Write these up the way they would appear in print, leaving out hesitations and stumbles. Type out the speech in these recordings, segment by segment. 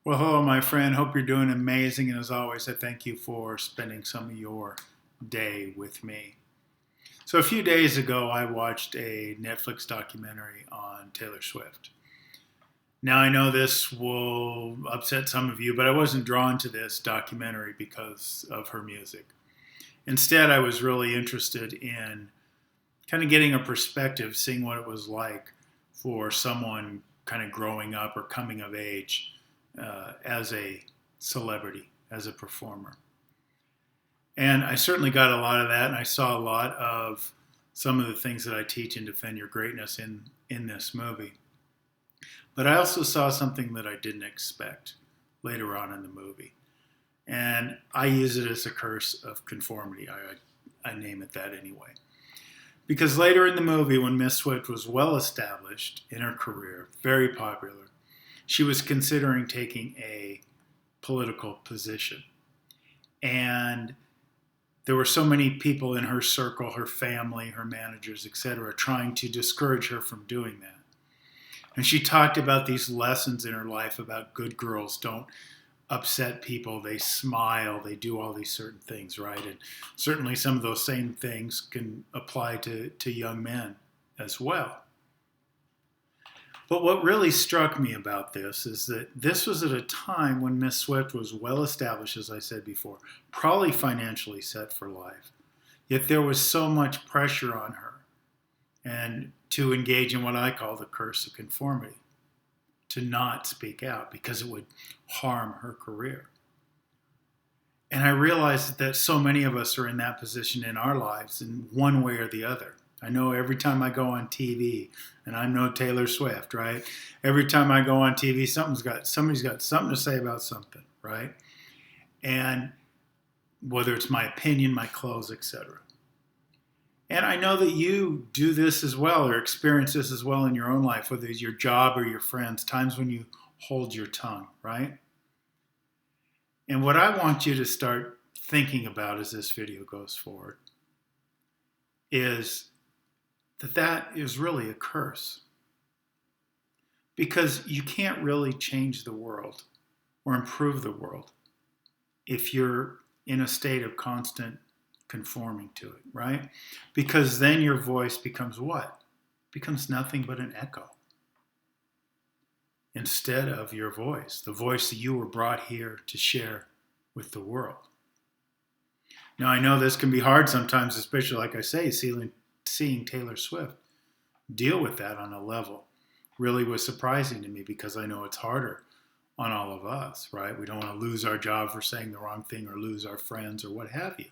Well, hello, my friend. Hope you're doing amazing. And as always, I thank you for spending some of your day with me. So, a few days ago, I watched a Netflix documentary on Taylor Swift. Now, I know this will upset some of you, but I wasn't drawn to this documentary because of her music. Instead, I was really interested in kind of getting a perspective, seeing what it was like for someone kind of growing up or coming of age as a celebrity, as a performer. And I certainly got a lot of that, and I saw a lot of some of the things that I teach in Defend Your Greatness in this movie. But I also saw something that I didn't expect later on in the movie. And I use it as a curse of conformity. I name it that anyway. Because later in the movie, when Miss Swift was well established in her career, very popular, she was considering taking a political position. And there were so many people in her circle, her family, her managers, etc., trying to discourage her from doing that. And she talked about these lessons in her life about good girls don't upset people, they smile, they do all these certain things, right? And certainly some of those same things can apply to young men as well. But what really struck me about this is that this was at a time when Miss Swift was well established, as I said before, probably financially set for life. Yet there was so much pressure on her and to engage in what I call the curse of conformity, to not speak out because it would harm her career. And I realized that so many of us are in that position in our lives in one way or the other. I know every time I go on TV, and I'm no Taylor Swift, right? Every time I go on TV, somebody's got something to say about something, right? And whether it's my opinion, my clothes, etc. And I know that you do this as well or experience this as well in your own life, whether it's your job or your friends, times when you hold your tongue, right? And what I want you to start thinking about as this video goes forward is that is really a curse. Because you can't really change the world or improve the world if you're in a state of constant conforming to it, right? Because then your voice becomes what? Becomes nothing but an echo. Instead of your voice, the voice that you were brought here to share with the world. Now, I know this can be hard sometimes, especially, like I say, seeing Taylor Swift deal with that on a level really was surprising to me because I know it's harder on all of us, right? We don't want to lose our job for saying the wrong thing or lose our friends or what have you.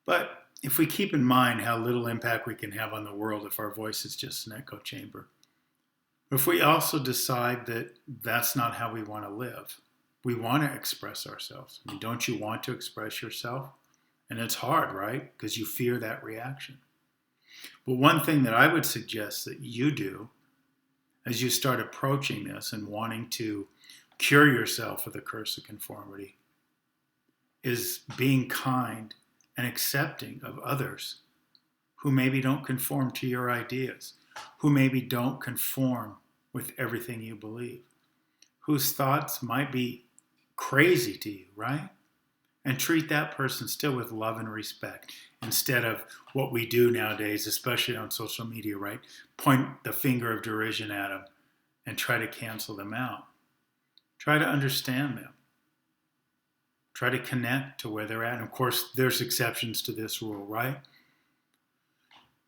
But if we keep in mind how little impact we can have on the world if our voice is just an echo chamber, if we also decide that that's not how we want to live, we want to express ourselves. I mean, don't you want to express yourself? And it's hard, right? Because you fear that reaction. But one thing that I would suggest that you do as you start approaching this and wanting to cure yourself of the curse of conformity is being kind and accepting of others who maybe don't conform to your ideas, who maybe don't conform with everything you believe, whose thoughts might be crazy to you, right? And treat that person still with love and respect instead of what we do nowadays, especially on social media, right? Point the finger of derision at them and try to cancel them out. Try to understand them. Try to connect to where they're at. And of course, there's exceptions to this rule, right?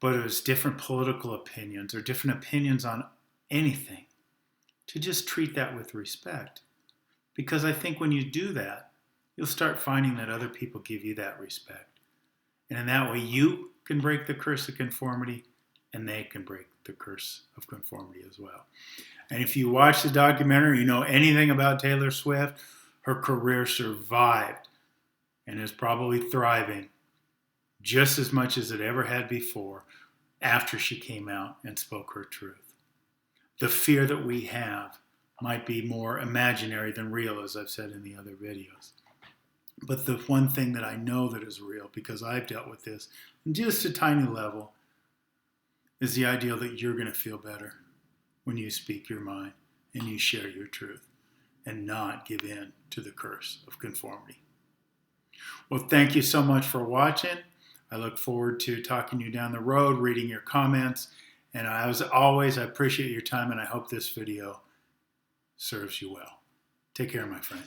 But it was different political opinions or different opinions on anything, to just treat that with respect. Because I think when you do that, you'll start finding that other people give you that respect. And in that way, you can break the curse of conformity, and they can break the curse of conformity as well. And if you watch the documentary, you know anything about Taylor Swift, her career survived and is probably thriving just as much as it ever had before after she came out and spoke her truth. The fear that we have might be more imaginary than real, as I've said in the other videos. But the one thing that I know that is real, because I've dealt with this in just a tiny level, is the idea that you're going to feel better when you speak your mind and you share your truth and not give in to the curse of conformity. Well, thank you so much for watching. I look forward to talking to you down the road, reading your comments. And as always, I appreciate your time, and I hope this video serves you well. Take care, my friend.